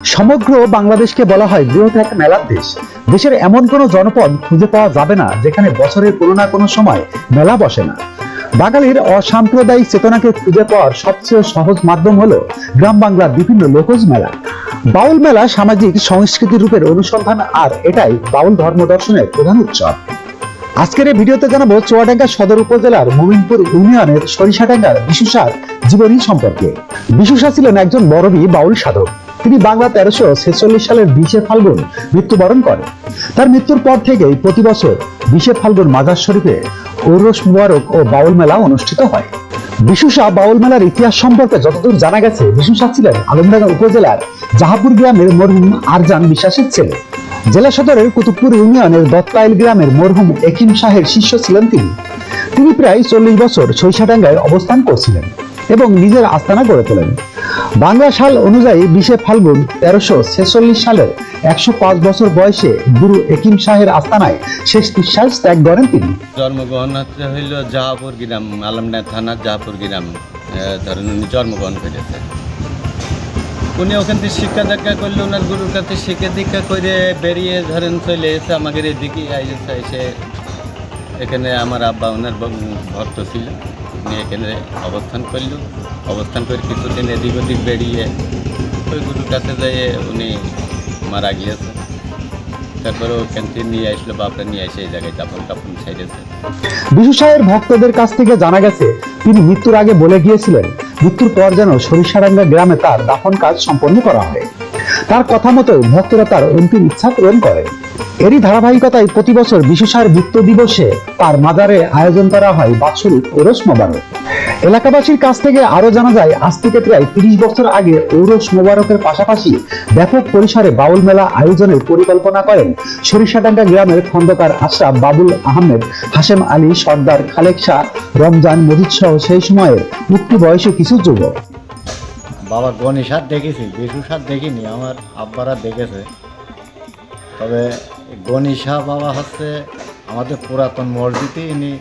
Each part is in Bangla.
সমগ্র বাংলাদেশকে বলা হয় বৃহৎ এক মেলার দেশ। দেশের এমন কোনো জনপদ খুঁজে পাওয়া যাবে না যেখানে বছরের কোনো না কোনো সময় মেলা বসে না। বাঙালির অসাম্প্রদায়িক চেতনাকে খুঁজে পাওয়ার সবচেয়ে সহজ মাধ্যম হলো গ্রাম বাংলার বিভিন্ন লোকজ মেলা। বাউল মেলা সামাজিক সংস্কৃতি রূপের অনুসন্ধান, আর এটাই বাউল ধর্ম দর্শনের প্রধান উৎসব। আজকের এই ভিডিওতে জানাবো চুয়াডাঙ্গা সদর উপজেলার মোমিনপুর ইউনিয়নের সরিষাডাঙ্গার বিশু শাহর জীবনী সম্পর্কে। বিশু শাহ ছিলেন একজন বড়বি বাউল সাধক। তিনি বাংলা 1346 সালের 20 ফাল্গুন মৃত্যুবরণ করেন। তার মৃত্যুর পর থেকেই প্রতি বছর 20 ফাল্গুন মাজার শরীফে ঔরস মুবারক ও বাউল মেলা অনুষ্ঠিত হয়। বিশু শাহ বাউল মেলার ইতিহাস সম্পর্কে যতদূর জানা গেছে, বিশু শাহ ছিলেন আলমডাঙ্গা উপজেলার জাহাপুর গ্রামের মরহুম আরজান বিশ্বাসের ছেলে। জেলা সদরের কুতুবপুর ইউনিয়নের দত্তাইল গ্রামের মরহুম একিম শাহের শিষ্য ছিলেন তিনি প্রায় 40 বছর সরিষাডাঙ্গায় অবস্থান করছিলেন এবং নিজের আস্তানা গড়ে তোলেন। বাংলা সাল অনুযায়ী 20 ফাল্গুন 1346 সালের 105 বছর বয়সে গুরু একিম শাহের আস্তানায় শেষ নিঃশ্বাস ত্যাগ করেন তিনি। জন্মগ্রহণ হইল জাহাপুর গ্রাম, আলমডাঙ্গা থানার জাহাপুর গ্রাম ধরেন উনি জন্মগ্রহণ করেছে। উনি ওখান থেকে শিক্ষা দীক্ষা করলে ওনার গুরুর কাছে শিক্ষা দীক্ষা করে বেরিয়ে ধরেন চলে এসে আমাদের এদিকে এসে এখানে আমার আব্বা ওনার ভক্ত ছিল, উনি এখানে অবস্থান করে কিছুদিন এদিক ওদিক বেরিয়ে ওই গুরুর কাছে যেয়ে উনি মারা গিয়েছে। তারপরে ওখান থেকে নিয়ে আসলো, বাপরা নিয়ে এসে এই জায়গায় দাফন কাপন ছেড়েছে। বিশু শাহের ভক্তদের কাছ থেকে জানা গেছে, তিনি মৃত্যুর আগে বলে গিয়েছিলেন মৃত্যুর পর যেন সরিষাডাঙ্গা গ্রামে তার দাফন কাজ সম্পন্ন করা হয়। তার কথা মতো ভক্তরা তার অন্তিম ইচ্ছা পূরণ করেন। এরই ধারাবাহিকতায় প্রতি বছর বিশু শাহের মৃত্যু দিবসে তার মাজারে আয়োজন করা হয় বাৎসরিক ঔরস মোবারক। এলাকাবাসীর কাছ থেকে আরো জানা যায়, আজ থেকে প্রায় 30 বছর আগে ঔরস মোবারকের পাশাপাশি ব্যাপক পরিসরে বাউল মেলা আয়োজনের পরিকল্পনা করেন সরিষাডাঙ্গা গ্রামের খন্দকার আশরাফ, বাবুল আহমেদ, হাশেম আলী, সর্দার, খালেক শাহ, রমজান, মজিদ সহ সেই সময়ের উক্ত বয়সী কিছু যুবক। বাবা গণি সার দেখেছি, বিশু সার দেখিনি, আমার আব্বারা দেখেছে। তবে গণি শাহ বাবা হচ্ছে আমাদের পুরাতন মসজিদে, ইনি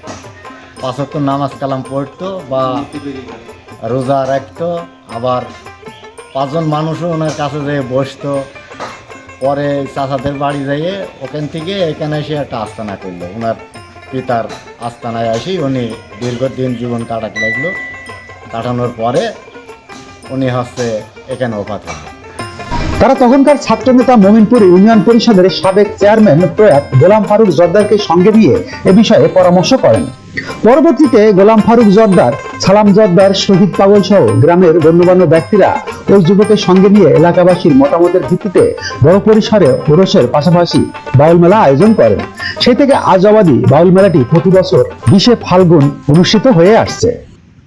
5 ওয়াক্ত নামাজ কালাম পড়তো বা রোজা রাখতো, আবার 5 জন মানুষও ওনার কাছে যেয়ে বসতো। পরে চাচাদের বাড়ি যাইয়ে ওখান থেকে এখানে এসে একটা আস্তানা করলো। ওনার পিতার আস্তানায় আসি উনি দীর্ঘদিন জীবন কাটাতে লাগলো। কাটানোর পরে উনি হচ্ছে এখানে ওফাত হলেন। তারা তখনকার ছাত্র নেতা মোমিনপুর ইউনিয়ন পরিষদের সাবেক চেয়ারম্যান প্রয়াত গোলাম ফারুক জর্দারকে সঙ্গে নিয়ে এ বিষয়ে পরামর্শ করেন। পরবর্তীতে গোলাম ফারুক জর্দার, সালাম জর্দার, শহীদ পাগল সহ গ্রামের গণ্যমান্য ব্যক্তিরা ওই যুবকের সঙ্গে নিয়ে এলাকাবাসীর মতামতের ভিত্তিতে বড় পরিসরে ওরসের পাশাপাশি বাউল মেলা আয়োজন করেন। সেই থেকে আজ অবধি বাউল মেলাটি প্রতি বছর 20 ফাল্গুন অনুষ্ঠিত হয়ে আসছে।